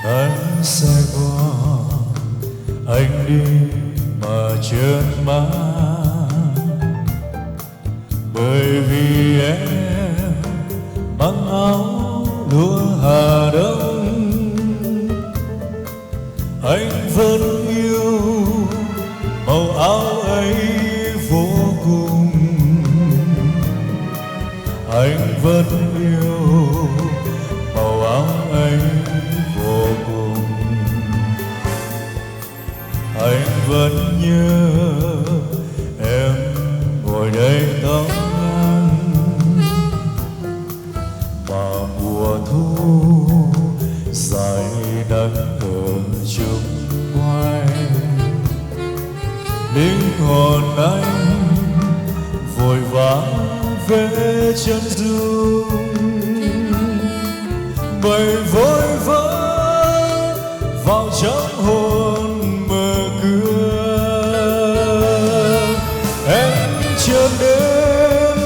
Anh Sài Gòn, anh đi mà chớt mắt, bởi vì em mang áo lụa Hà Đông. Anh vẫn yêu màu áo ấy vô cùng, anh vẫn yêu màu áo ấy vô cùng. Anh vẫn nhớ em ngồi đây tóc ngắn, mà mùa thu dài nắng ở chung quanh. Linh hồn anh vội vã về chân dung, bay vội vã vào trong hồn mơ cửa. Em chợt đến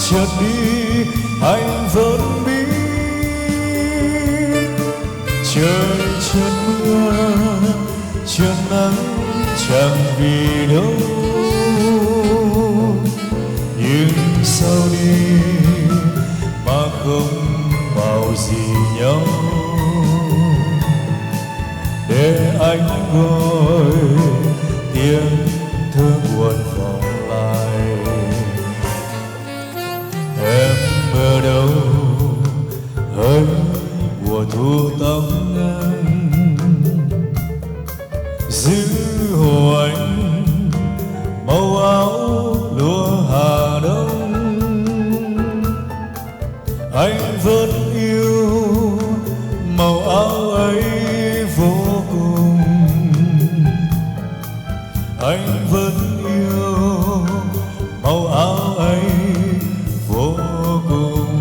chợt đi, anh vẫn biết trời chợt mưa chợt nắng chẳng vì đâu. Nhưng sao đi mà không bảo gì nhau, để anh gọi tiếng thơ buồn vọng lại. Em ở đâu hỡi mùa thu tóc ngắn, giữ hồ anh màu áo lụa Hà Đông. Anh vẫn yêu màu áo ấy vô cùng, anh vẫn yêu màu áo ấy vô cùng.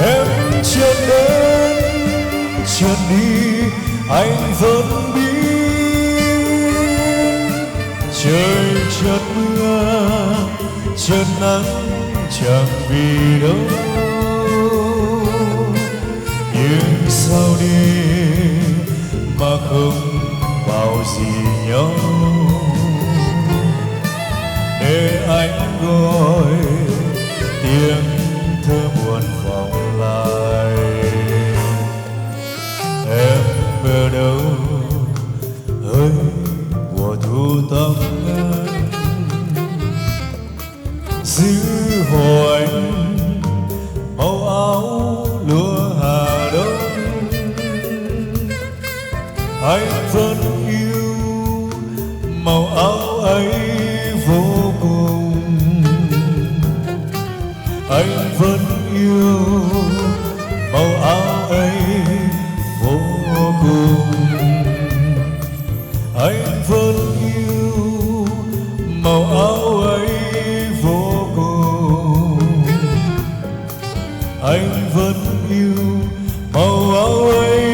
Em chợt đến chợt đi, anh vẫn biết trời chợt mưa chợt nắng chẳng vì đâu. Nhưng sao đi mà không bảo gì nhau, để anh gọi tiếng thơ buồn vọng lại. Em ở đâu hỡi mùa thu tóc ngắn, giữ hồ anh màu áo lụa Hà Đông. Anh vẫn yêu màu áo ấy vô cùng, anh vẫn yêu màu áo ấy vô cùng. Anh vẫn yêu màu áo ấy vô cùng, anh vẫn yêu màu áo ấy.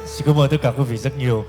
Xin cảm ơn tất cả quý vị rất nhiều.